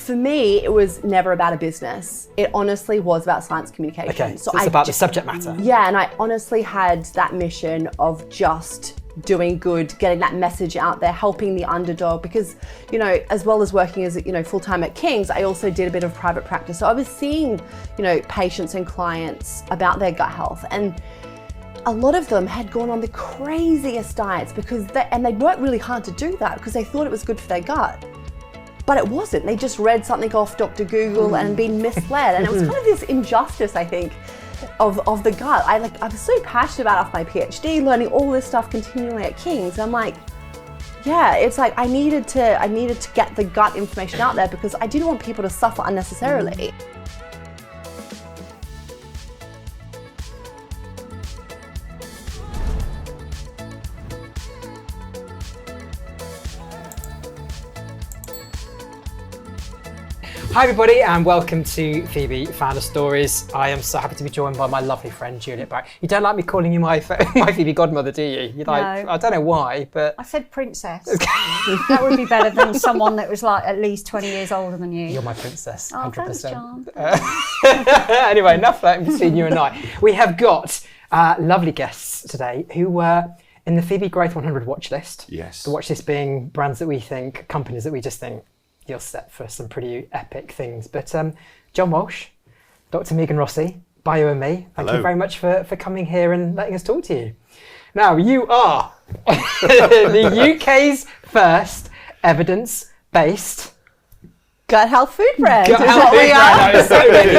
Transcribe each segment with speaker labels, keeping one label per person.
Speaker 1: For me, it was never about a business. It honestly was about science communication.
Speaker 2: Okay, so it's about the subject matter.
Speaker 1: Yeah, and I honestly had that mission of just doing good, getting that message out there, helping the underdog, because, you know, as well as working as, you know, full-time at King's, I also did a bit of private practice. So I was seeing, you know, patients and clients about their gut health, and a lot of them had gone on the craziest diets because they'd worked really hard to do that because they thought it was good for their gut. But it wasn't. They just read something off Dr. Google and been misled. And it was kind of this injustice, I think, of the gut. I was so passionate about it after my PhD, learning all this stuff continually at King's. I'm like, yeah, it's like I needed to get the gut information out there because I didn't want people to suffer unnecessarily.
Speaker 2: Hi everybody and welcome to FEBE Founder Stories. I am so happy to be joined by my lovely friend Juliet Barrett. You don't like me calling you my FEBE godmother, do you? You're like, no. I don't know why, but...
Speaker 3: I said princess. That would be better than someone that was like at least 20 years older than you.
Speaker 2: You're my princess, 100%.
Speaker 3: Thanks, John.
Speaker 2: Anyway, enough flirting between you and I. We have got lovely guests today who were in the FEBE Growth 100 watch list.
Speaker 4: Yes.
Speaker 2: The watch list being brands that we think, companies that we just think, you're set for some pretty epic things. But John Walsh, Dr. Megan Rossi, Bio&Me, thank you very much for coming here and letting us talk to you. Now, you are the UK's first evidence-based
Speaker 1: gut health food brand.
Speaker 2: Gut health food brand. I was so ready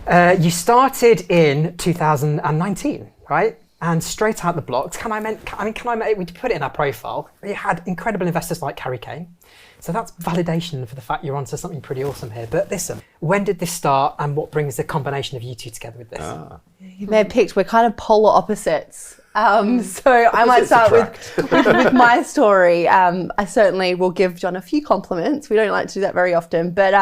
Speaker 2: there. You started in 2019, right? And straight out the blocks, we put it in our profile. You had incredible investors like Kane. So that's validation for the fact you're onto something pretty awesome here. But listen, when did this start and what brings the combination of you two together with this?
Speaker 1: You may have picked, we're kind of polar opposites. So I might start with my story. I certainly will give John a few compliments. We don't like to do that very often. But,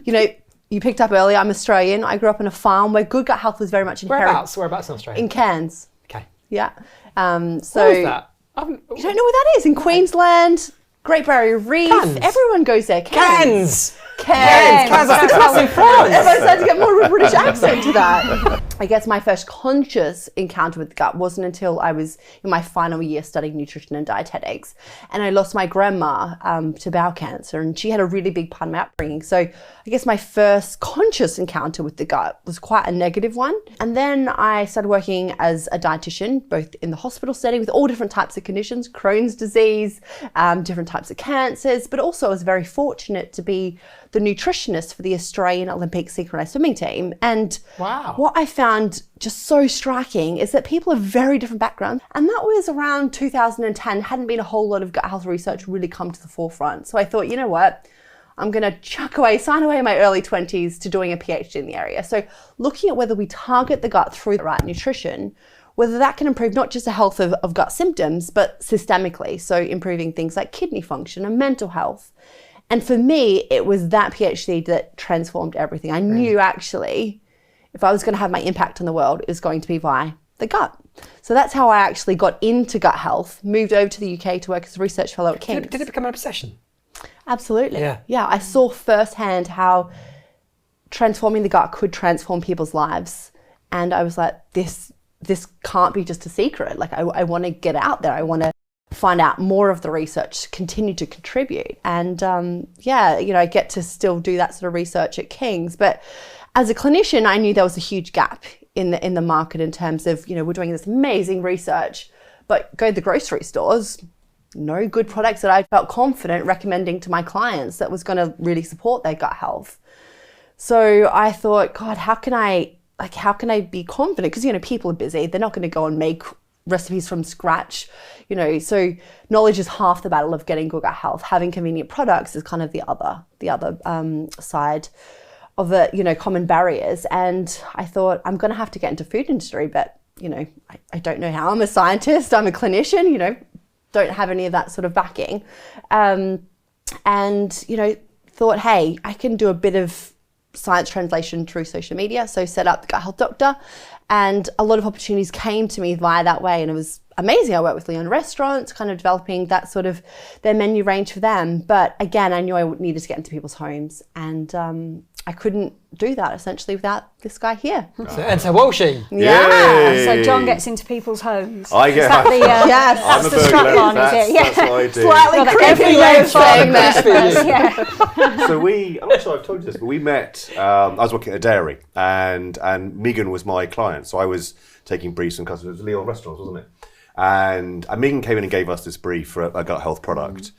Speaker 1: you know, you picked up earlier, I'm Australian. I grew up on a farm where good gut health was very much inherent.
Speaker 2: Whereabouts in Australia?
Speaker 1: In Cairns.
Speaker 2: Okay.
Speaker 1: Yeah.
Speaker 2: Where is that?
Speaker 1: You don't know where that is? In Queensland. Great Barrier Reef.
Speaker 2: Cairns.
Speaker 1: Everyone goes there.
Speaker 2: Cairns.
Speaker 1: Cairns.
Speaker 2: That's in France.
Speaker 1: Everyone started to get more of a British accent to that. I guess my first conscious encounter with the gut wasn't until I was in my final year studying nutrition and dietetics. And I lost my grandma to bowel cancer, and she had a really big part of my upbringing. So I guess my first conscious encounter with the gut was quite a negative one. And then I started working as a dietitian, both in the hospital setting with all different types of conditions, Crohn's disease, different types of cancers, but also I was very fortunate to be the nutritionist for the Australian Olympic synchronized swimming team. And what I found just so striking is that people have very different backgrounds. And that was around 2010, hadn't been a whole lot of gut health research really come to the forefront. So I thought, you know what? I'm going to sign away my early 20s to doing a PhD in the area. So looking at whether we target the gut through the right nutrition, whether that can improve not just the health of gut symptoms, but systemically. So improving things like kidney function and mental health. And for me, it was that PhD that transformed everything. I knew actually, if I was going to have my impact on the world, it was going to be via the gut. So that's how I actually got into gut health, moved over to the UK to work as a research fellow at Kane.
Speaker 2: Did it become an obsession?
Speaker 1: Absolutely. Yeah, I saw firsthand how transforming the gut could transform people's lives. And I was like, this can't be just a secret. Like I want to get out there. I want to find out more of the research, continue to contribute. And I get to still do that sort of research at King's. But as a clinician, I knew there was a huge gap in the market in terms of, you know, we're doing this amazing research, but go to the grocery stores, no good products that I felt confident recommending to my clients that was going to really support their gut health. So I thought, God, how can I be confident? Because, you know, people are busy. They're not going to go and make recipes from scratch, you know, so knowledge is half the battle of getting good gut health. Having convenient products is kind of the other side of the, you know, common barriers. And I thought, I'm going to have to get into food industry, but, you know, I don't know how. I'm a scientist, I'm a clinician, you know, don't have any of that sort of backing. And, you know, thought, hey, I can do a bit of science translation through social media. So set up the Gut Health Doctor, and a lot of opportunities came to me via that way. And it was amazing. I worked with Leon Restaurants, kind of developing that sort of their menu range for them. But again, I knew I needed to get into people's homes, and I couldn't do that essentially without this guy here.
Speaker 2: And so Walshy.
Speaker 1: Yeah.
Speaker 3: So John gets into people's homes.
Speaker 4: I get.
Speaker 3: Is that the,
Speaker 1: yes.
Speaker 3: that's
Speaker 4: I'm
Speaker 3: the
Speaker 4: a
Speaker 3: strap
Speaker 4: burglar.
Speaker 3: line, is it?
Speaker 4: That's what I do.
Speaker 1: Slightly creepy way of saying that.
Speaker 3: Yeah.
Speaker 4: So I'm not sure I've told you this, but we met, I was working at a dairy, and Megan was my client, so I was taking briefs from customers. It was Leon Restaurants, wasn't it? And Megan came in and gave us this brief for a gut health product.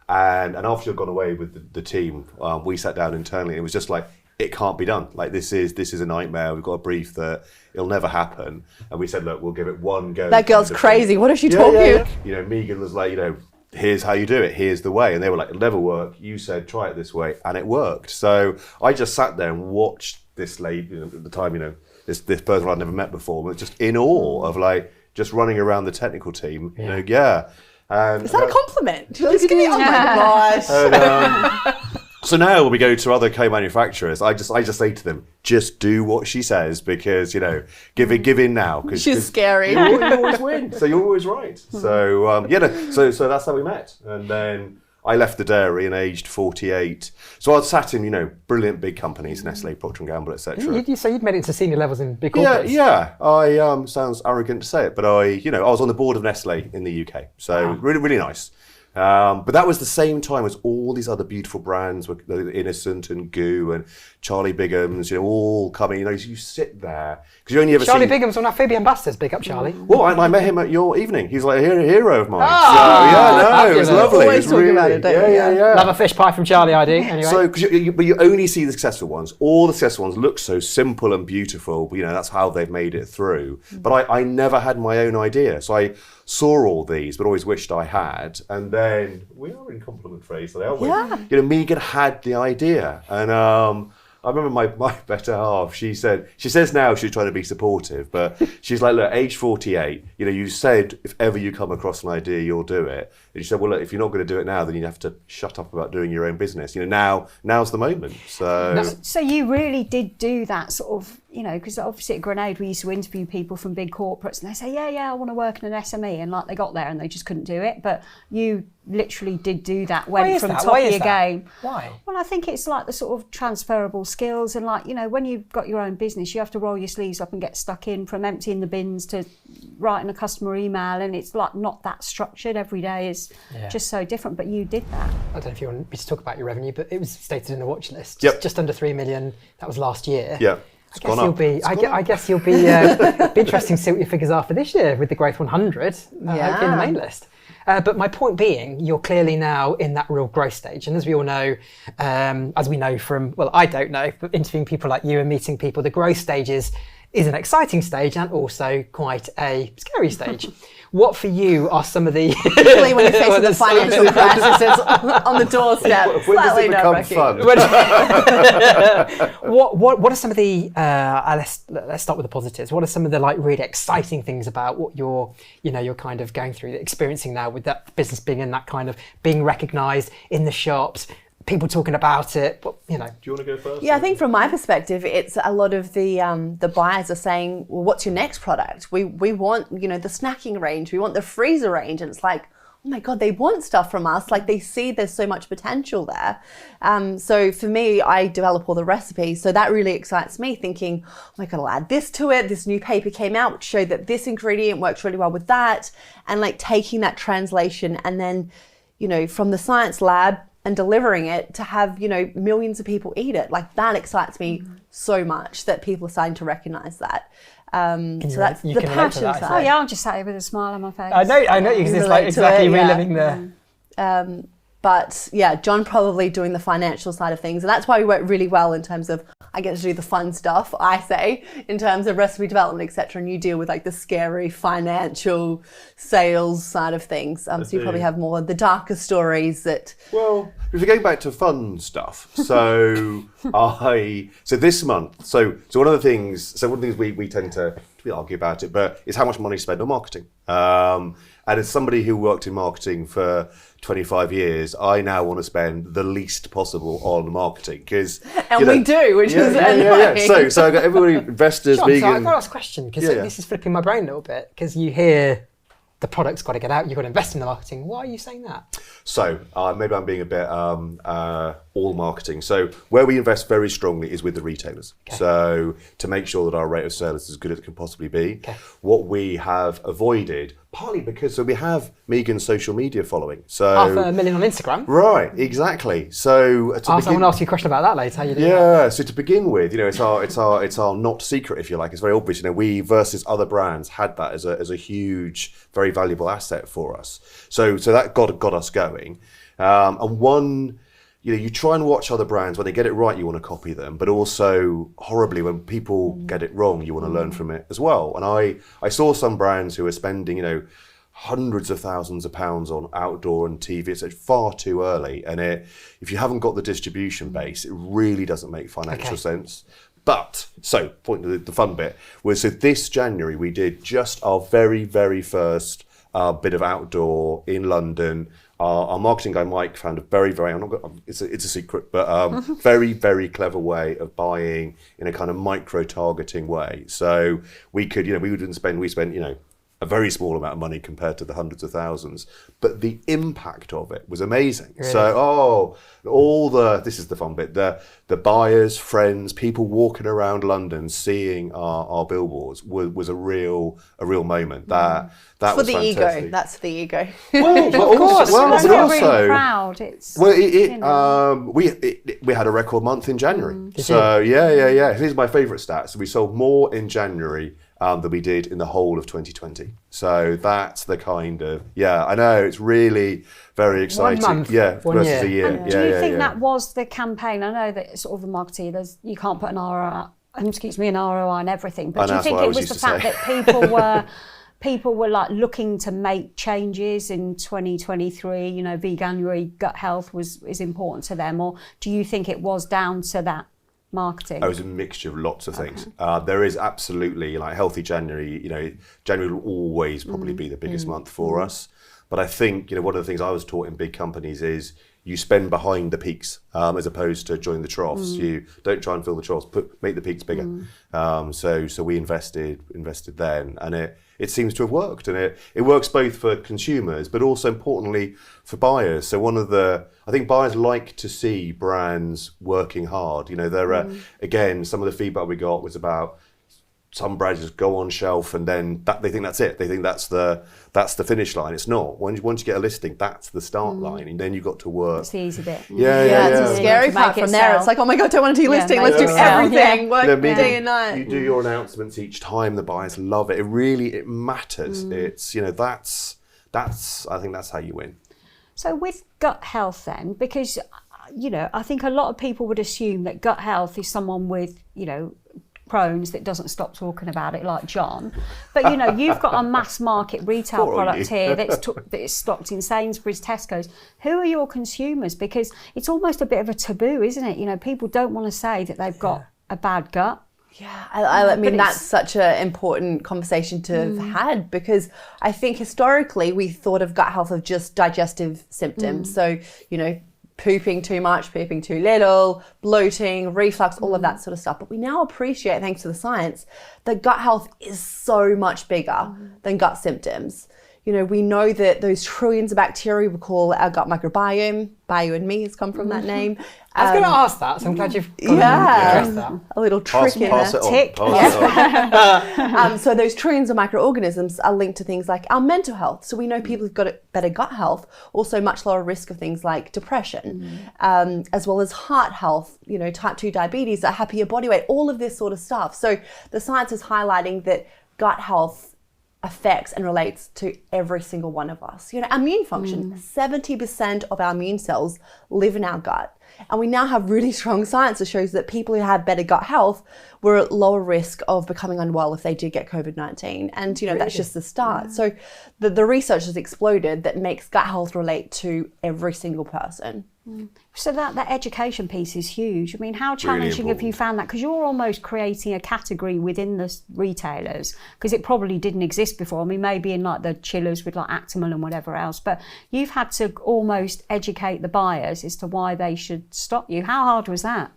Speaker 4: And after she'd gone away with the team, we sat down internally, and it was just like, it can't be done. Like, this is a nightmare. We've got a brief that it'll never happen. And we said, look, we'll give it one go.
Speaker 1: That girl's crazy. What if she told you?
Speaker 4: You know, Megan was like, here's how you do it. Here's the way. And they were like, it'll never work. You said, try it this way. And it worked. So I just sat there and watched this lady, at the time, this person I'd never met before, was just in awe of like, just running around the technical team. And,
Speaker 1: Is that a compliment?
Speaker 3: Just
Speaker 1: give me, oh my gosh.
Speaker 4: So now when we go to other co-manufacturers, I just say to them, just do what she says, because give in now. Cause
Speaker 1: She's scary.
Speaker 4: You always win, so you're always right. So so that's how we met, and then I left the dairy and aged 48. So I sat in brilliant big companies, Nestle, Procter & Gamble, etc.
Speaker 2: So you'd made it to senior levels in big corporates.
Speaker 4: Yeah. I sounds arrogant to say it, but I was on the board of Nestle in the UK, so really really nice. But that was the same time as all these other beautiful brands, Innocent and Goo and Charlie Bigham's, all coming. You sit there because you only ever
Speaker 2: Charlie Bigham's one of our FEBE ambassadors. Big up, Charlie.
Speaker 4: Well, I met him at your evening. He's like a hero of mine. It was lovely.
Speaker 1: Always talking about it, don't you?
Speaker 4: Yeah.
Speaker 2: Love a fish pie from Charlie, I do. Anyway.
Speaker 4: So, but you only see the successful ones. All the successful ones look so simple and beautiful. That's how they've made it through. But I never had my own idea. So I saw all these, but always wished I had. And then we are in compliment phase today, aren't we?
Speaker 1: Yeah.
Speaker 4: Megan had the idea, and I remember my better half. She says now she's trying to be supportive, but she's like, look, age 48. You said if ever you come across an idea, you'll do it. And she said, well, look, if you're not going to do it now, then you have to shut up about doing your own business. Now's the moment.
Speaker 3: So you really did do that sort of, because obviously at Grenade we used to interview people from big corporates, and they say, yeah, I want to work in an SME, and like they got there and they just couldn't do it. But you literally did do that. Went from top of your game.
Speaker 2: Why?
Speaker 3: Well, I think it's like the sort of transferable skills, and like when you've got your own business, you have to roll your sleeves up and get stuck in, from emptying the bins to writing a customer email, and it's like not that structured. Every day is just so different. But you did that.
Speaker 2: I don't know if you want me to talk about your revenue, but it was stated in the watch list.
Speaker 4: Yep.
Speaker 2: Just under 3 million. That was last year.
Speaker 4: Yeah.
Speaker 2: I guess you'll be be interesting to see what your figures are for this year with the Growth 100 hopefully in the main list. But my point being, you're clearly now in that real growth stage. And as we all know, as we know from, well, I don't know, but interviewing people like you and meeting people, the growth stage is an exciting stage and also quite a scary stage. What for you are some of the...
Speaker 1: Particularly when you're facing the financial crisis on the doorstep.
Speaker 4: When does it become fun?
Speaker 2: What are some of the... let's start with the positives. What are some of the really exciting things about what you're kind of going through, experiencing now with that business being in that kind of being recognised in the shops, people talking about it, Do you
Speaker 4: want to go first?
Speaker 1: Yeah, I think from my perspective, it's a lot of the buyers are saying, well, what's your next product? We want, the snacking range, we want the freezer range. And it's like, oh my God, they want stuff from us. Like they see there's so much potential there. So for me, I develop all the recipes. So that really excites me, thinking, oh my God, I'll add this to it. This new paper came out which showed that this ingredient works really well with that. And like taking that translation and then, from the science lab and delivering it to have, millions of people eat it. Like that excites me so much that people are starting to recognize that. So that's the passion side.
Speaker 3: Oh yeah, I'm just sat here with a smile on my face.
Speaker 2: I know, because it's like exactly reliving the...
Speaker 1: But yeah, John probably doing the financial side of things. And that's why we work really well in terms of, I get to do the fun stuff, I say, in terms of recipe development, etc. And you deal with like the scary financial sales side of things. So you probably have more of the darker stories that...
Speaker 4: Well, if you're going back to fun stuff, so this month, so one of the things we tend to argue about it, but it's how much money you spend on marketing. And as somebody who worked in marketing for 25 years, I now want to spend the least possible on marketing because
Speaker 1: we do, which is annoying.
Speaker 4: So I got everybody, investors,
Speaker 2: John,
Speaker 4: vegan.
Speaker 2: So I've got to ask a question because this is flipping my brain a little bit because you hear the product's got to get out, you've got to invest in the marketing. Why are you saying that?
Speaker 4: So maybe I'm being a bit all marketing. So where we invest very strongly is with the retailers. Okay. So to make sure that our rate of sale is as good as it can possibly be. Okay. What we have avoided, partly because we have Megan's social media following. So
Speaker 2: 500,000 on Instagram.
Speaker 4: Right, exactly. So
Speaker 2: someone ask you a question about that later. How you doing?
Speaker 4: Yeah. So to begin with, it's our not secret, if you like. It's very obvious. We versus other brands had that as a huge, very valuable asset for us. So that got us going. And one, you try and watch other brands. When they get it right, you want to copy them, but also horribly when people get it wrong, you want to learn from it as well. And I saw some brands who are spending, hundreds of thousands of pounds on outdoor and TV. It's far too early, and if you haven't got the distribution base, it really doesn't make financial sense. But point to the fun bit was, so this January we did just our very, very first bit of outdoor in London. Our marketing guy Mike found a very, very, it's a secret, but very, very clever way of buying in a kind of micro targeting way. So we could, we spent a very small amount of money compared to the hundreds of thousands, but the impact of it was amazing. Really? So, this is the fun bit, the buyers, friends, people walking around London seeing our billboards was a real moment. That
Speaker 1: for
Speaker 4: was
Speaker 1: the
Speaker 4: fantastic.
Speaker 1: ego. That's for the ego.
Speaker 3: Of course, we're really proud.
Speaker 4: We had a record month in January. So yeah. Here's my favourite stat. So we sold more in January than we did in the whole of 2020. So that's the kind of, I know, it's really very exciting.
Speaker 2: 1 month,
Speaker 4: versus a year.
Speaker 3: And do you think that was the campaign? I know that sort of the marketer, you can't put an ROI on everything, but do you think it was the fact that people were like looking to make changes in 2023, veganuary, gut health is important to them, or do you think it was down to that marketing?
Speaker 4: It was a mixture of lots of things. There is absolutely, healthy January, January will always probably be the biggest month for us. But I think, one of the things I was taught in big companies is you spend behind the peaks as opposed to join the troughs. You don't try and fill the troughs, make the peaks bigger. So we invested then, and it seems to have worked, and it works both for consumers, but also importantly for buyers. So I think buyers like to see brands working hard. Again, some of the feedback we got was about some brands just go on shelf and then they think that's it. They think that's the finish line. It's not. Once you get a listing, that's the start line, and then you've got to work.
Speaker 3: It's the easy bit.
Speaker 1: Yeah. It's a scary part from there. It's like, oh my God, don't want to do listing. Let's do everything. Work day and night.
Speaker 4: You do your announcements each time. The buyers love it. It matters. It's I think that's how you win.
Speaker 3: So with gut health then, because I think a lot of people would assume that gut health is someone with Crohn's that doesn't stop talking about it, like John. But you've got a mass market retail product here that is stocked in Sainsbury's, Tesco's. Who are your consumers? Because it's almost a bit of a taboo, isn't it? People don't want to say that they've got a bad gut.
Speaker 1: Yeah, I mean, that's such an important conversation to have had, because I think historically we thought of gut health of just digestive symptoms. So, pooping too much, pooping too little, bloating, reflux, all of that sort of stuff. But we now appreciate, thanks to the science, that gut health is so much bigger than gut symptoms. We know that those trillions of bacteria we call our gut microbiome. Bio&Me has come from that name.
Speaker 2: I was going to ask that, so I'm glad you've addressed that.
Speaker 1: A little trick in there.
Speaker 3: Tick.
Speaker 1: So those trillions of microorganisms are linked to things like our mental health. So we know people who've got better gut health, also much lower risk of things like depression, as well as heart health, type 2 diabetes, a happier body weight, all of this sort of stuff. So the science is highlighting that gut health affects and relates to every single one of us. Immune function, 70% of our immune cells live in our gut. And we now have really strong science that shows that people who have better gut health were at lower risk of becoming unwell if they did get COVID-19. And, that's just the start. So the research has exploded that makes gut health relate to every single person.
Speaker 3: So that education piece is huge. I mean, how challenging have you found that? Because you're almost creating a category within the retailers, because it probably didn't exist before. I mean, maybe in like the chillers with like Actimel and whatever else, but you've had to almost educate the buyers as to why they should stock you. How hard was that?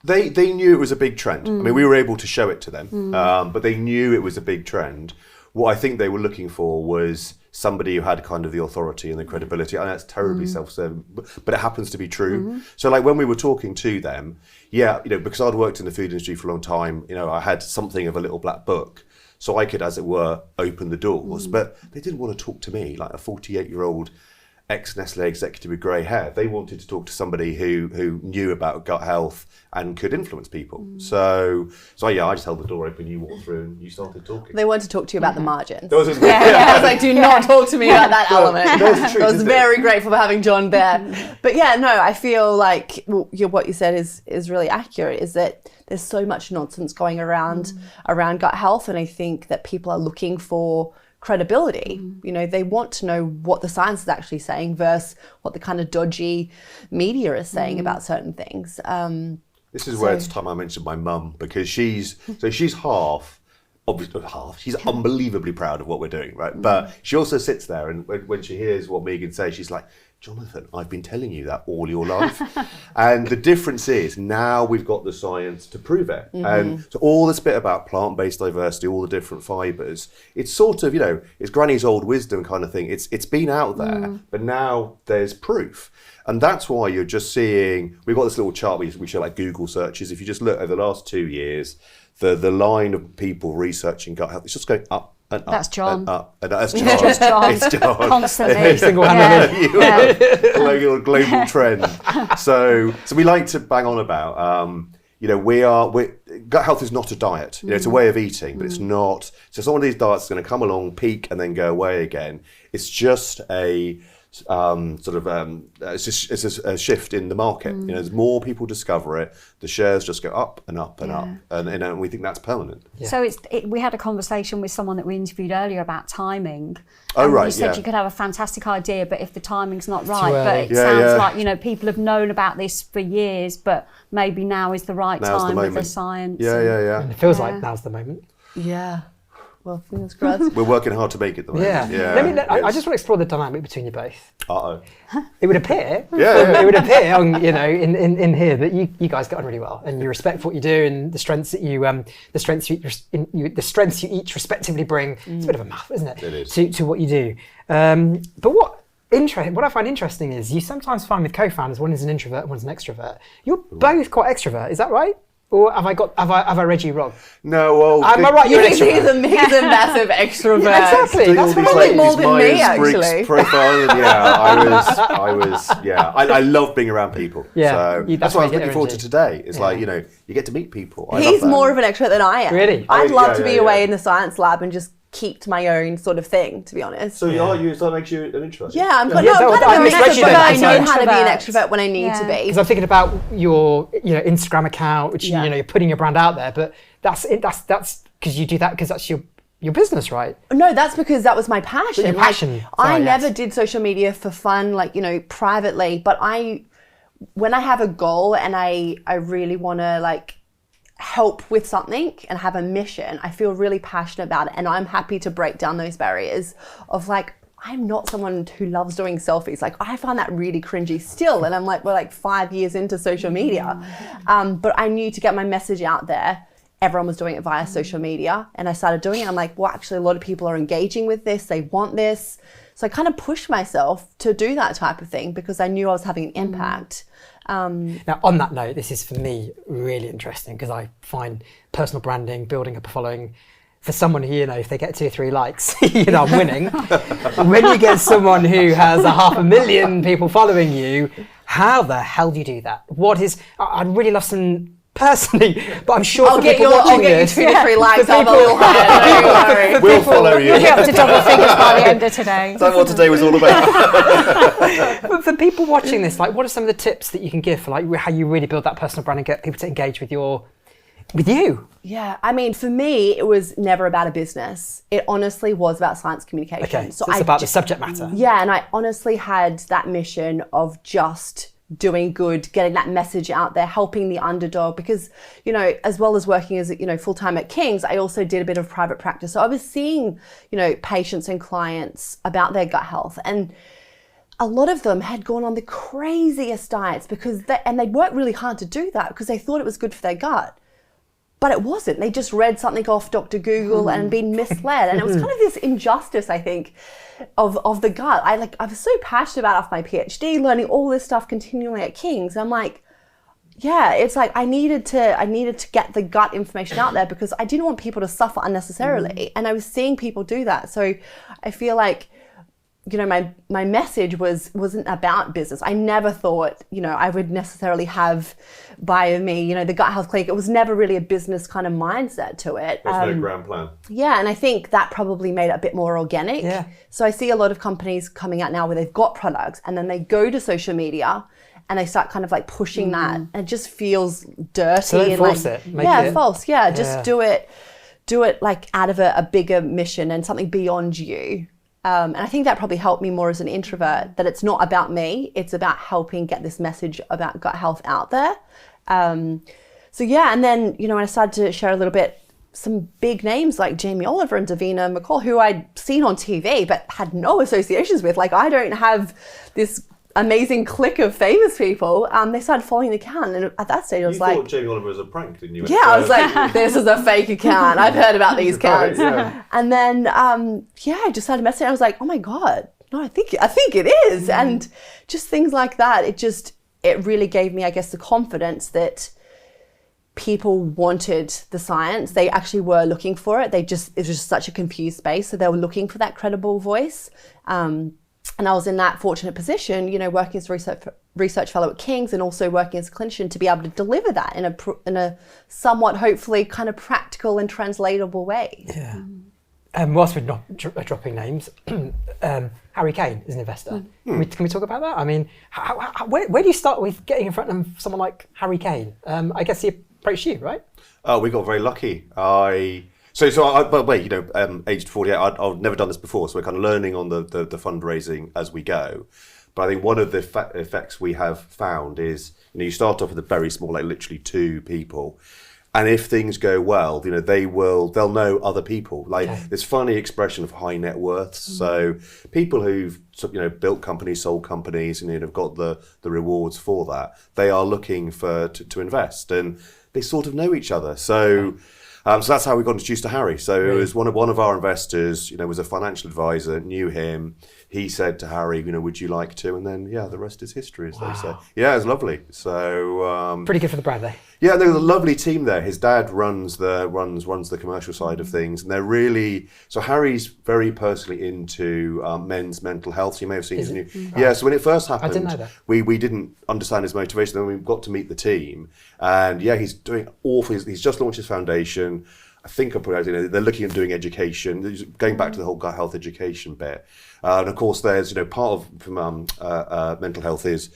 Speaker 4: They knew it was a big trend. I mean, we were able to show it to them, but they knew it was a big trend. what I think they were looking for was somebody who had kind of the authority and the credibility. And that's terribly self-serving, but it happens to be true. So like when we were talking to them, because I'd worked in the food industry for a long time, I had something of a little black book. So I could, as it were, open the doors. But they didn't want to talk to me like a 48-year-old ex-Nestle executive with grey hair. They wanted to talk to somebody who knew about gut health and could influence people. So I just held the door open, you walked through and you started talking.
Speaker 1: They wanted to talk to you about the margins.
Speaker 4: I was
Speaker 1: like, do not talk to me about that element.
Speaker 4: That's the truth,
Speaker 1: I was very grateful for having John there. But I feel like what you said is really accurate, is that there's so much nonsense going around gut health, and I think that people are looking for credibility. They want to know what the science is actually saying versus what the kind of dodgy media is saying about certain things.
Speaker 4: This is where it's time I mentioned my mum, because she's half, obviously half, she's unbelievably proud of what we're doing, right? But she also sits there and when she hears what Megan says, she's like, Jonathan, I've been telling you that all your life. And the difference is now we've got the science to prove it. And so all this bit about plant-based diversity, all the different fibres, it's sort of, it's Granny's old wisdom kind of thing. It's been out there, but now there's proof. And that's why you're just seeing, we've got this little chart we show like Google searches. If you just look over the last 2 years, the line of people researching gut health, it's just going up.
Speaker 3: That's John.
Speaker 4: And up. That's John.
Speaker 3: It's just John.
Speaker 4: It's John.
Speaker 3: Constantly.
Speaker 4: Global trend. So we like to bang on about, gut health is not a diet. It's a way of eating, but it's not. So some of these diets are going to come along, peak, and then go away again. It's just a it's a shift in the market. As more people discover it, the shares just go up and up and up, and we think that's permanent.
Speaker 3: Yeah. So we had a conversation with someone that we interviewed earlier about timing.
Speaker 4: Oh, right.
Speaker 3: You said you could have a fantastic idea, but if the timing's not right,
Speaker 2: early.
Speaker 3: but it sounds like people have known about this for years, but maybe now is the right time with the science.
Speaker 4: Yeah.
Speaker 2: And it feels like now's the moment.
Speaker 1: Yeah. Well, fingers crossed.
Speaker 4: We're working hard to make it the moment.
Speaker 2: Yeah. I just want to explore the dynamic between you both.
Speaker 4: Uh-oh.
Speaker 2: It would appear. It would appear on, in here that you guys get on really well, and you respect for what you do, and the strengths that the strengths you each respectively bring. It's a bit of a mouthful, isn't it?
Speaker 4: It is.
Speaker 2: To what you do. But what I find interesting is you sometimes find with co-founders, one is an introvert and one's an extrovert. You're both quite extrovert. Is that right? Or have I read you wrong?
Speaker 4: No, well...
Speaker 2: Am I right? You're an
Speaker 1: He's
Speaker 2: extrovert.
Speaker 1: a massive extrovert.
Speaker 2: Yeah, exactly. That's what I mean.
Speaker 1: More than me, actually.
Speaker 4: Profile, I love being around people.
Speaker 2: Yeah,
Speaker 4: so that's why I was looking forward to today. It's like, you get to meet people.
Speaker 1: He's more of an extrovert than I am.
Speaker 2: Really?
Speaker 1: I'd love to be away in the science lab and just keep to my own sort of thing, to be honest.
Speaker 4: So that makes you an introvert?
Speaker 1: Yeah, I'm kind
Speaker 2: Yeah,
Speaker 1: of an extrovert, but I know
Speaker 3: an
Speaker 1: how to be an
Speaker 3: extrovert.
Speaker 1: extrovert when I need to be.
Speaker 2: Because I'm thinking about your Instagram account, which you're putting your brand out there, but that's because you do that because that's your business, right?
Speaker 1: No, that's because that was my passion.
Speaker 2: Your passion.
Speaker 1: I never did social media for fun, privately, but when I have a goal and I really want to help with something and have a mission, I feel really passionate about it, and I'm happy to break down those barriers of I'm not someone who loves doing selfies. I find that really cringy still, and we're 5 years into social media. But I knew to get my message out there, everyone was doing it via social media, and I started doing it. I'm actually a lot of people are engaging with this, they want this. So I kind of pushed myself to do that type of thing because I knew I was having an impact.
Speaker 2: Now, on that note, this is for me really interesting because I find personal branding, building up a following, for someone who, if they get 2 or 3 likes, I'm winning. When you get someone who has 500,000 people following you, how the hell do you do that? I'd really love some personally, but I'm sure
Speaker 1: I'll get you 2 to 3 likes.
Speaker 2: Don't
Speaker 1: worry.
Speaker 4: We'll follow you.
Speaker 3: We'll get up to double figures by the end of today.
Speaker 4: That's what today was all about.
Speaker 2: But for people watching this, what are some of the tips that you can give for how you really build that personal brand and get people to engage with you?
Speaker 1: Yeah, for me, it was never about a business. It honestly was about science communication.
Speaker 2: Okay, so it's about the subject matter.
Speaker 1: Yeah, and I honestly had that mission of just doing good, getting that message out there, helping the underdog, because, as well as working as, full-time at King's, I also did a bit of private practice. So I was seeing, patients and clients about their gut health, and a lot of them had gone on the craziest diets and they'd worked really hard to do that because they thought it was good for their gut. but it wasn't. They just read something off Dr. Google and been misled. And it was kind of this injustice, I think, of the gut. I was so passionate about it after my PhD, learning all this stuff continually at King's. I'm like, yeah, it's like I needed to get the gut information out there because I didn't want people to suffer unnecessarily. And I was seeing people do that. So I feel like, you know, my message wasn't about business. I never thought, you know, I would necessarily have Bio&Me, you know, the gut health clinic. It was never really a business kind of mindset to it.
Speaker 4: There's no grand plan.
Speaker 1: Yeah, and I think that probably made it a bit more organic.
Speaker 2: Yeah.
Speaker 1: So I see a lot of companies coming out now where they've got products and then they go to social media and they start kind of like pushing that, and it just feels dirty.
Speaker 2: So don't
Speaker 1: and
Speaker 2: force
Speaker 1: like,
Speaker 2: it. Make
Speaker 1: yeah,
Speaker 2: it.
Speaker 1: false. Yeah, just do it like out of a bigger mission and something beyond you. And I think that probably helped me more as an introvert, that it's not about me, it's about helping get this message about gut health out there. So yeah, and then, you know, when I started to share a little bit, some big names like Jamie Oliver and Davina McCall, who I'd seen on TV, but had no associations with. Like, I don't have this amazing clique of famous people. They started following the account, and at that stage I was
Speaker 4: You
Speaker 1: like,
Speaker 4: thought Jamie Oliver was a prank, didn't you?
Speaker 1: yeah, I was like, this is a fake account. I've heard about these accounts.
Speaker 4: Right, yeah.
Speaker 1: And then, I just started messaging. I was like, oh my God, no, I think it is. And just things like that. It really gave me, I guess, the confidence that people wanted the science. They actually were looking for it. It was just such a confused space. So they were looking for that credible voice. And I was in that fortunate position, you know, working as a research fellow at King's and also working as a clinician to be able to deliver that in a somewhat, hopefully, kind of practical and translatable way.
Speaker 2: Yeah. Whilst we're not dropping names, Harry Kane is an investor. Can we talk about that? I mean, where do you start with getting in front of someone like Harry Kane? I guess he approached you, right?
Speaker 4: Oh, we got very lucky. But wait, you know, aged 48, I've never done this before, so we're kind of learning on the fundraising as we go. But I think one of the effects we have found is, you know, you start off with a very small, like literally 2 people, and if things go well, you know, they'll know other people. Like this funny expression of high net worths. So people who've, you know, built companies, sold companies, and, you know, have got the rewards for that, they are looking to invest, and they sort of know each other. So that's how we got introduced to Harry. So it was one of our investors, you know, was a financial advisor, knew him. He said to Harry, you know, would you like to? And then, yeah, the rest is history, as they say. Yeah, it was lovely. So
Speaker 2: pretty good for the brand, though.
Speaker 4: Yeah, there's a lovely team there. His dad runs the commercial side of things, and they're really, so Harry's very personally into men's mental health. You may have seen his new. Yeah, so when it first happened,
Speaker 2: I didn't know that.
Speaker 4: We didn't understand his motivation. Then we got to meet the team, and yeah, he's doing awful. He's just launched his foundation. I think they're looking at doing education, going back to the whole gut health education bit. And of course, there's, you know, part of mental health is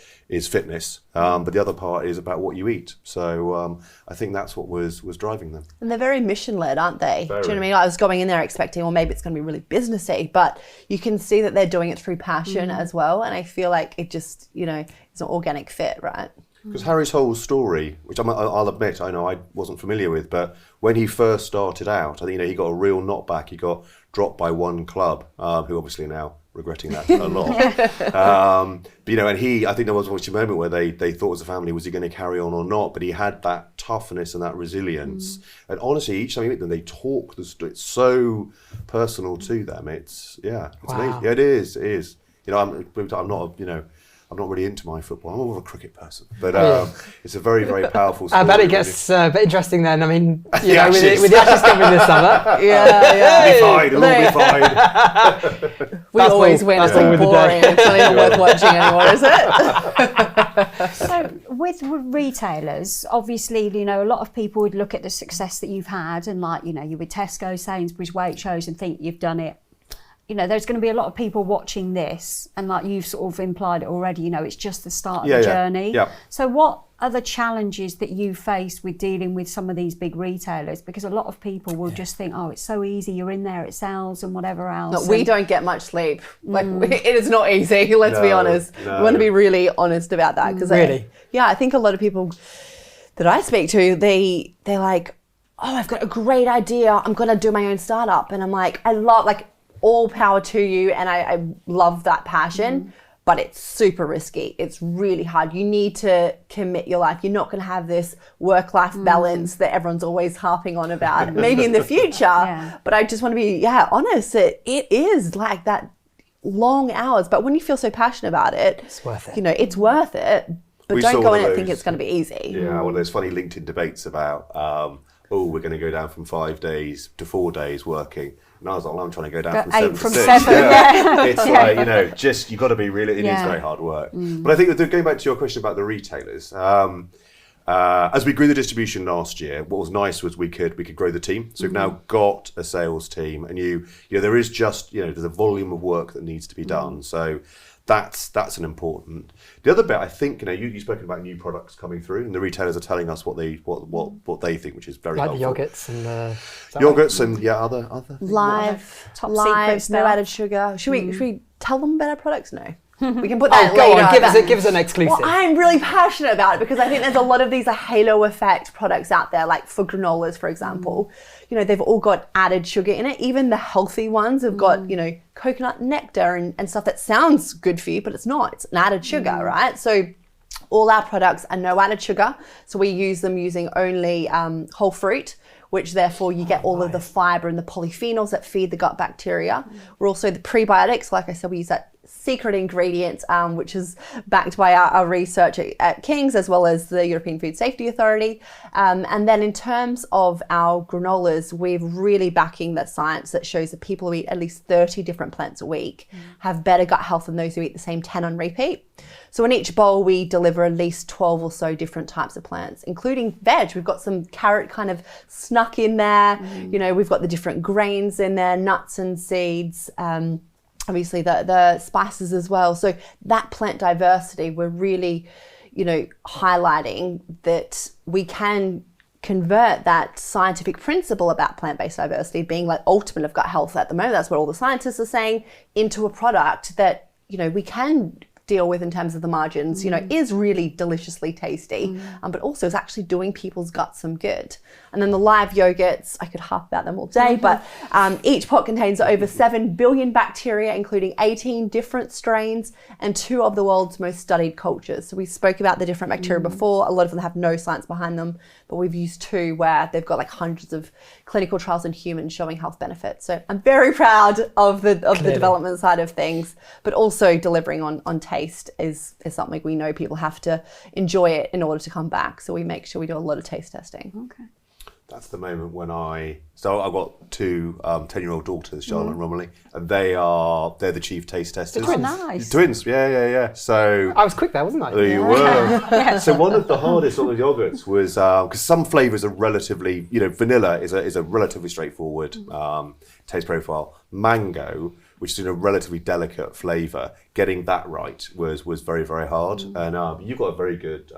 Speaker 4: fitness, but the other part is about what you eat. So I think that's what was driving them.
Speaker 1: And they're very mission-led, aren't they?
Speaker 4: Very.
Speaker 1: Do you know what I mean? I was going in there expecting, well, maybe it's going to be really businessy, but you can see that they're doing it through passion as well. And I feel like it just, you know, it's an organic fit, right?
Speaker 4: Because Harry's whole story, which I'll admit, I know I wasn't familiar with, but when he first started out, I think, you know, he got a real knockback. He got dropped by one club, who obviously are now regretting that a lot. But, you know, and I think there was a moment where they thought as a family, was he going to carry on or not? But he had that toughness and that resilience. And honestly, each time you meet them, they talk. It's so personal to them. It's amazing. Yeah, it is. You know, I'm not really into my football. I'm more of a cricket person, but it's a very, very powerful story.
Speaker 2: I bet it gets a bit interesting then. I mean, you know, with the Ashes coming this summer.
Speaker 4: It'll all be fine.
Speaker 1: We always win. It's like boring. It's not even worth watching anymore, is it?
Speaker 3: So with retailers, obviously, you know, a lot of people would look at the success that you've had and, like, you know, you're with Tesco, Sainsbury's, Waitrose, and think you've done it. You know, there's going to be a lot of people watching this, and like you've sort of implied it already, you know, it's just the start of the journey.
Speaker 4: Yeah.
Speaker 3: So what are the challenges that you face with dealing with some of these big retailers? Because a lot of people will just think, oh, it's so easy, you're in there, it sells and whatever else.
Speaker 1: No, we don't get much sleep. Like, it is not easy, let's be honest. We want to be really honest about that. Because I think a lot of people that I speak to, they're like, oh, I've got a great idea, I'm going to do my own startup. And I'm like, I love, like, all power to you, and I love that passion, but it's super risky. It's really hard. You need to commit your life. You're not going to have this work-life balance that everyone's always harping on about, maybe in the future. But I just want to be, honest. It is like that long hours, but when you feel so passionate about it,
Speaker 2: it's worth it.
Speaker 1: You know, it's worth it. But don't go in and think it's going to be easy.
Speaker 4: Yeah, one of those funny LinkedIn debates about, we're going to go down from 5 days to 4 days working. And I was like, well, I'm trying to go down from 7 to 6. It's like, you know, just, you've got to be really, it is very hard work. But I think going back to your question about the retailers, as we grew the distribution last year, what was nice was we could grow the team. So we've now got a sales team, and you know, there is just, you know, there's a volume of work that needs to be done. So that's an important. The other bit, I think, you know, you've spoken about new products coming through, and the retailers are telling us what they think, which is very helpful.
Speaker 2: Like the yogurts and
Speaker 4: yogurts and other
Speaker 1: live,
Speaker 3: top
Speaker 1: live,
Speaker 3: secret
Speaker 1: no
Speaker 3: stuff.
Speaker 1: added sugar. Should we tell them about our products? No. We can put that
Speaker 2: go
Speaker 1: later.
Speaker 2: on, give us an exclusive.
Speaker 1: Well, I'm really passionate about it because I think there's a lot of these halo effect products out there, like for granolas, for example. You know, they've all got added sugar in it. Even the healthy ones have got, you know, coconut nectar and stuff that sounds good for you, but it's not. It's an added sugar, right? So all our products are no added sugar. So we use them using only whole fruit, which therefore you get all of the fiber and the polyphenols that feed the gut bacteria. We're also the prebiotics. Like I said, we use that secret ingredient, which is backed by our research at King's as well as the European Food Safety Authority. And then in terms of our granolas, we're really backing the science that shows that people who eat at least 30 different plants a week have better gut health than those who eat the same 10 on repeat. So in each bowl, we deliver at least 12 or so different types of plants, including veg. We've got some carrot kind of snuck in there. You know, we've got the different grains in there, nuts and seeds, obviously the spices as well. So that plant diversity, we're really, you know, highlighting that we can convert that scientific principle about plant-based diversity being like ultimate of gut health at the moment. That's what all the scientists are saying, into a product that, you know, we can deal with in terms of the margins, you know, is really deliciously tasty, but also is actually doing people's guts some good. And then the live yogurts, I could harp about them all day, but each pot contains over 7 billion bacteria, including 18 different strains and 2 of the world's most studied cultures. So we spoke about the different bacteria before. A lot of them have no science behind them, but we've used 2 where they've got like hundreds of clinical trials in humans showing health benefits. So I'm very proud of the development side of things, but also delivering on taste is something we know people have to enjoy it in order to come back. So we make sure we do a lot of taste testing.
Speaker 3: Okay.
Speaker 4: That's the moment when I've got 2 10-year-old daughters, Charlotte and Romilly, and they're the chief taste testers.
Speaker 2: Twins.
Speaker 3: Nice.
Speaker 4: Twins, yeah. So
Speaker 2: I was quick there, wasn't I?
Speaker 4: you were. So one of the hardest on the yogurts was because some flavors are relatively, you know, vanilla is a relatively straightforward taste profile. Mango, which is in a relatively delicate flavour, getting that right was very, very hard. And you've got a very good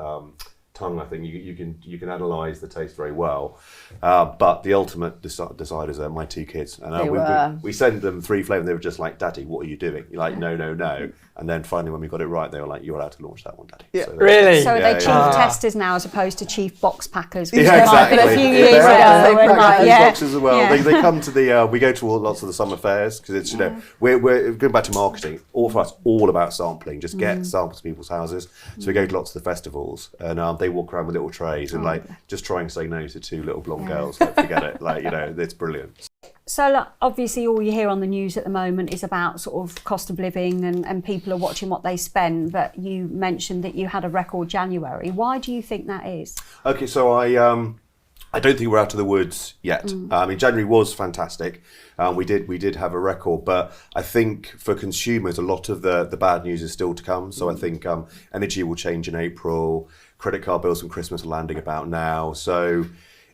Speaker 4: tongue, I think. You can analyse the taste very well. But the ultimate deciders are my 2 kids. And we sent them 3 flavours and they were just like, Daddy, what are you doing? You're like, no. And then finally when we got it right, they were like, you're allowed to launch that one, Daddy.
Speaker 1: Yeah.
Speaker 4: So
Speaker 2: Really?
Speaker 3: So are they chief testers now as opposed to chief box packers? Which
Speaker 4: Yeah, exactly.
Speaker 3: A few years
Speaker 4: They
Speaker 3: ago.
Speaker 4: have
Speaker 3: when, like, yeah.
Speaker 4: boxes as well.
Speaker 3: Yeah.
Speaker 4: They come to the. We go to lots of the summer fairs because it's, you know, we're going back to marketing. All for us, all about sampling. Just get samples to people's houses. So we go to lots of the festivals and they walk around with little trays and like just try and say no to 2 little blonde girls. Like, forget it. Like, you know, it's brilliant.
Speaker 3: So look, obviously all you hear on the news at the moment is about sort of cost of living and people are watching what they spend, but you mentioned that you had a record January. Why do you think that is?
Speaker 4: Okay, so I don't think we're out of the woods yet. I mean, January was fantastic. We did have a record, but I think for consumers, a lot of the bad news is still to come. So I think energy will change in April. Credit card bills from Christmas are landing about now. So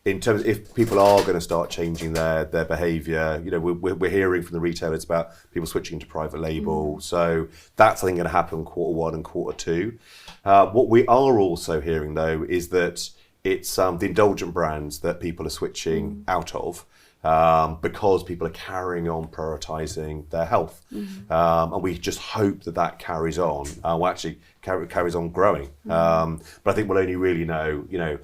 Speaker 4: in terms of if people are going to start changing their behaviour, you know, we're hearing from the retailers about people switching to private label. So that's, I think, going to happen Q1 and Q2. What we are also hearing, though, is that it's the indulgent brands that people are switching out of because people are carrying on prioritising their health. And we just hope that carries on. Well, actually, carries on growing. But I think we'll only really know, you know,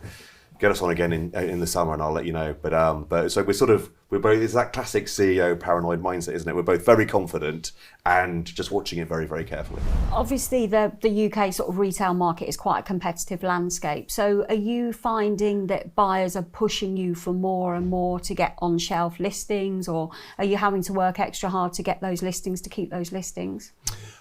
Speaker 4: get us on again in the summer, and I'll let you know. But so we're both, it's that classic CEO paranoid mindset, isn't it? We're both very confident and just watching it very, very carefully.
Speaker 3: Obviously, the UK sort of retail market is quite a competitive landscape. So are you finding that buyers are pushing you for more and more to get on-shelf listings, or are you having to work extra hard to get those listings, to keep those listings?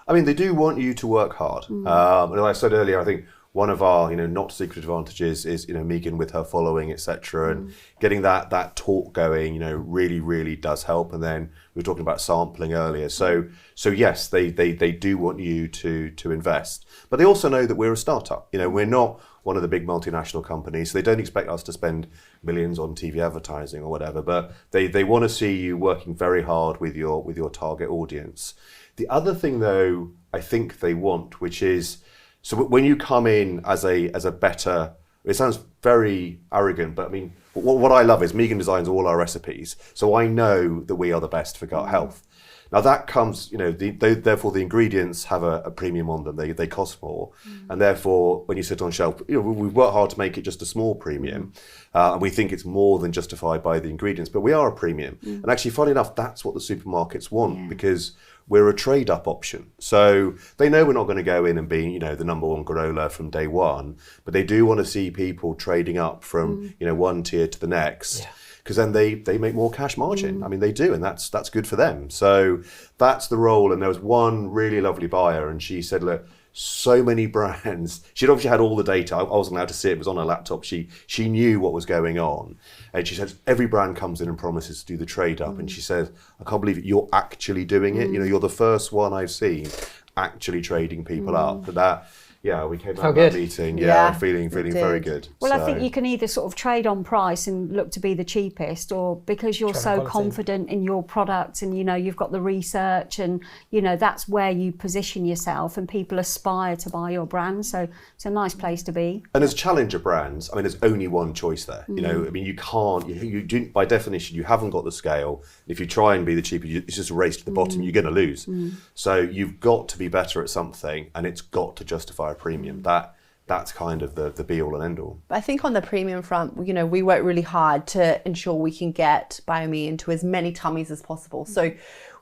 Speaker 4: I mean, they do want you to work hard. And like I said earlier, I think one of our, not secret advantages is, Megan with her following, etc., and getting that talk going, really, really does help. And then we were talking about sampling earlier. So yes, they do want you to invest, but they also know that we're a startup. We're not one of the big multinational companies. So they don't expect us to spend millions on TV advertising or whatever, but they want to see you working very hard with your target audience. The other thing, though, I think they want, which is, so when you come in as a better, it sounds very arrogant, but I mean, what I love is Megan designs all our recipes, so I know that we are the best for gut health. Now that comes, therefore the ingredients have a premium on them. They cost more, and therefore when you sit on shelf, we've worked hard to make it just a small premium, and we think it's more than justified by the ingredients. But we are a premium, and actually, funny enough, that's what the supermarkets want because we're a trade-up option. So they know we're not going to go in and be, the number one granola from day one, but they do want to see people trading up from, one tier to the next. Because then they make more cash margin. I mean, they do, and that's good for them. So that's the role. And there was one really lovely buyer, and she said, look, so many brands. She'd obviously had all the data. I wasn't allowed to see it. It was on her laptop. She knew what was going on. And she said, every brand comes in and promises to do the trade up. And she said, I can't believe it. You're actually doing it. You're the first one I've seen actually trading people up. But that, we came out of that meeting, feeling very good.
Speaker 3: Well, I think you can either sort of trade on price and look to be the cheapest, or because you're so confident in your product and you've got the research and that's where you position yourself and people aspire to buy your brand. So it's a nice place to be.
Speaker 4: And as challenger brands, I mean, there's only one choice there. I mean, you can't. You do, by definition, you haven't got the scale. If you try and be the cheapest, it's just a race to the bottom. You're going to lose. So you've got to be better at something, and it's got to justify a premium. That's kind of the be all and end all.
Speaker 1: I think on the premium front, we work really hard to ensure we can get Bio&Me into as many tummies as possible. So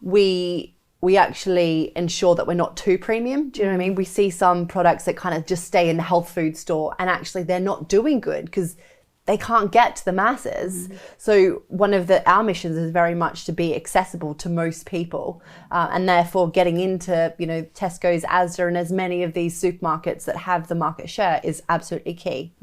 Speaker 1: we actually ensure that we're not too premium. Do you know what I mean? We see some products that kind of just stay in the health food store, and actually they're not doing good because they can't get to the masses. So one of our missions is very much to be accessible to most people, and therefore getting into Tesco's, Asda, and as many of these supermarkets that have the market share is absolutely key.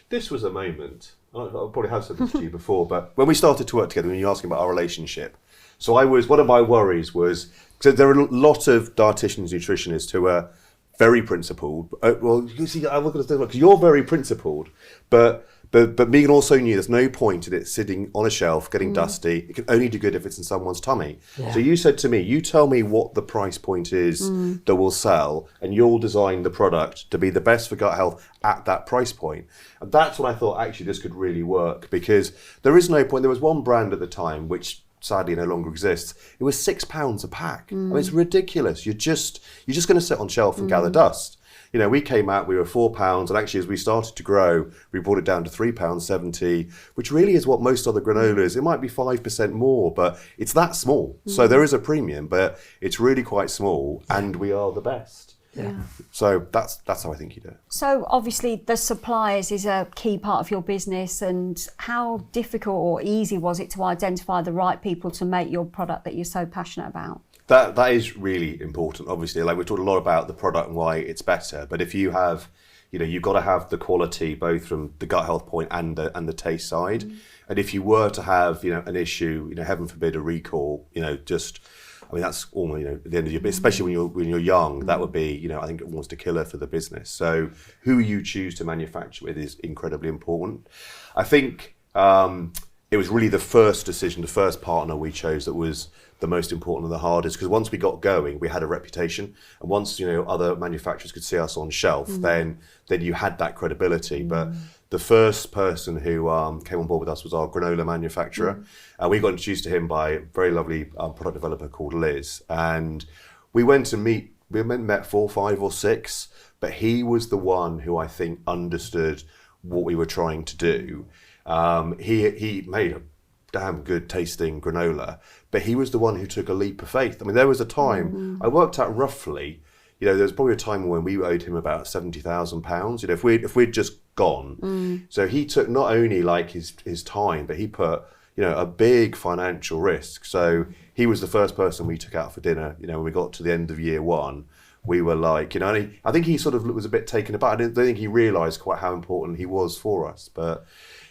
Speaker 4: This was a moment, I probably have said this to you before, but when we started to work together, when you were asking about our relationship, so one of my worries was, so there are a lot of dietitians, nutritionists who are very principled. Well, you see, I look at this because you're very principled, but Megan also knew there's no point in it sitting on a shelf getting dusty. It can only do good if it's in someone's tummy. So you said to me, you tell me what the price point is that will sell, and you'll design the product to be the best for gut health at that price point. And that's when I thought, actually, this could really work, because there is no point. There was one brand at the time which sadly no longer exists. It was £6 a pack. I mean, it's ridiculous. You're just going to sit on shelf and gather dust. We came out, we were £4, and actually as we started to grow, we brought it down to £3.70, which really is what most other granolas, it might be 5% more, but it's that small. So there is a premium, but it's really quite small, and we are the best. So that's how I think you do it.
Speaker 3: So obviously the suppliers is a key part of your business, and how difficult or easy was it to identify the right people to make your product that you're so passionate about?
Speaker 4: That is really important. Obviously, like we talked a lot about the product and why it's better. But if you have, you've got to have the quality both from the gut health point and the taste side. And if you were to have, an issue, heaven forbid a recall, that's almost, at the end of your, especially when you're young, that would be, I think almost a killer for the business. So who you choose to manufacture with is incredibly important. I think it was really the first decision, the first partner we chose that was the most important and the hardest, because once we got going, we had a reputation, and once other manufacturers could see us on shelf, then you had that credibility. But the first person who came on board with us was our granola manufacturer, and we got introduced to him by a very lovely product developer called Liz, and we went to met 4, 5 or 6, but he was the one who I think understood what we were trying to do. He made a damn good tasting granola, but he was the one who took a leap of faith. I mean, there was a time, I worked out roughly, there was probably a time when we owed him about £70,000. If we'd just gone. So he took not only like his time, but he put, a big financial risk. So he was the first person we took out for dinner. When we got to the end of year one, we were like, and I think he sort of was a bit taken aback. I don't think he realised quite how important he was for us. But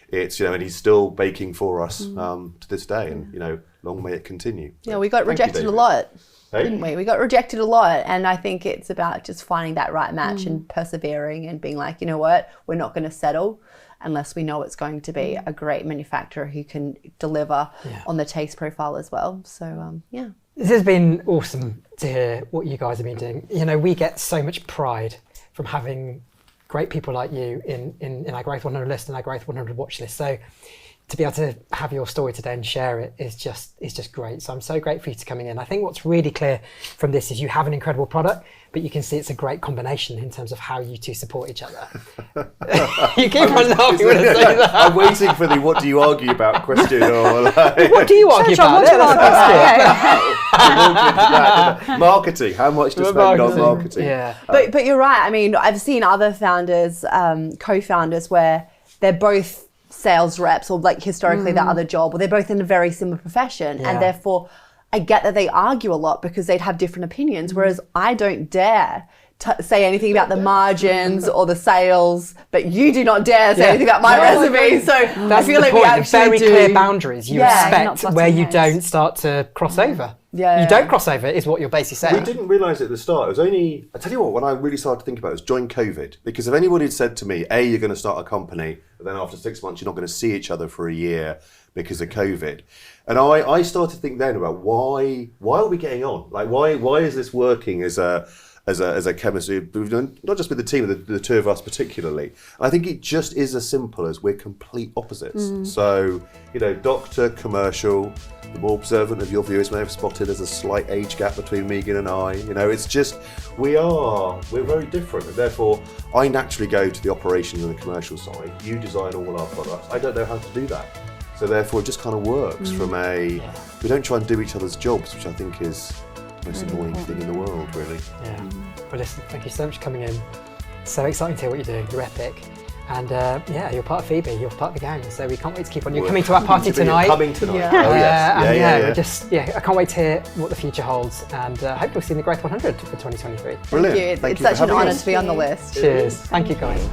Speaker 4: it's, and he's still baking for us to this day. And, long may it continue.
Speaker 1: Yeah,
Speaker 4: So
Speaker 1: we got
Speaker 4: thank you,
Speaker 1: rejected a
Speaker 4: David.
Speaker 1: lot.
Speaker 4: Hey?
Speaker 1: Didn't we? We got rejected a lot, and I think it's about just finding that right match and persevering and being like, you know what, we're not going to settle unless we know it's going to be a great manufacturer who can deliver on the taste profile as well. So, yeah.
Speaker 2: This has been awesome to hear what you guys have been doing. We get so much pride from having great people like you in our Growth 100 list and our Growth 100 watch list. So to be able to have your story today and share it is just great. So I'm so grateful for you to coming in. I think what's really clear from this is you have an incredible product, but you can see it's a great combination in terms of how you two support each other. You keep on laughing when I say that.
Speaker 4: I'm waiting for the what do you argue about question. Or like,
Speaker 2: What do you argue about?
Speaker 3: what do you argue
Speaker 2: That's
Speaker 4: marketing. How much to spend on marketing?
Speaker 2: Yeah.
Speaker 1: But you're right. I mean, I've seen other founders, co-founders, where they're both sales reps or like historically their other job, or they're both in a very similar profession, and therefore I get that they argue a lot because they'd have different opinions, whereas I don't dare say anything about the margins or the sales, but you do not dare say anything about my recipe. So I feel like we actually
Speaker 2: very clear boundaries. You respect where you
Speaker 3: heads.
Speaker 2: don't start to cross over.
Speaker 1: Yeah,
Speaker 2: you don't cross over is what you're basically saying.
Speaker 4: We didn't realise at the start. It was only, I tell you what, when I really started to think about it, was during COVID. Because if anybody had said to me, you're going to start a company, but then after 6 months, you're not going to see each other for a year because of COVID. And I started to think then about why are we getting on? Like, why is this working as a chemist, not just with the team, the two of us particularly. I think it just is as simple as we're complete opposites. So, doctor, commercial, the more observant of your viewers may have spotted there's a slight age gap between Megan and I. It's just, we're very different. And therefore, I naturally go to the operations and the commercial side. You design all our products. I don't know how to do that. So therefore, it just kind of works we don't try and do each other's jobs, which I think is the most annoying thing in the world, really.
Speaker 2: Yeah. Well, listen, thank you so much for coming in. So exciting to hear what you're doing. You're epic. And you're part of FEBE, you're part of the gang, so we can't wait to keep on. You're coming to our party tonight.
Speaker 4: Coming tonight.
Speaker 1: Yeah.
Speaker 4: Oh, yes.
Speaker 2: I can't wait to hear what the future holds, and hopefully we'll see you in the Growth 100 for 2023.
Speaker 4: Brilliant.
Speaker 1: Thank you.
Speaker 4: Thank
Speaker 1: It's
Speaker 4: you for
Speaker 1: such an
Speaker 4: having
Speaker 1: honour
Speaker 4: us.
Speaker 1: to be on the list.
Speaker 2: Cheers. Thank you, guys.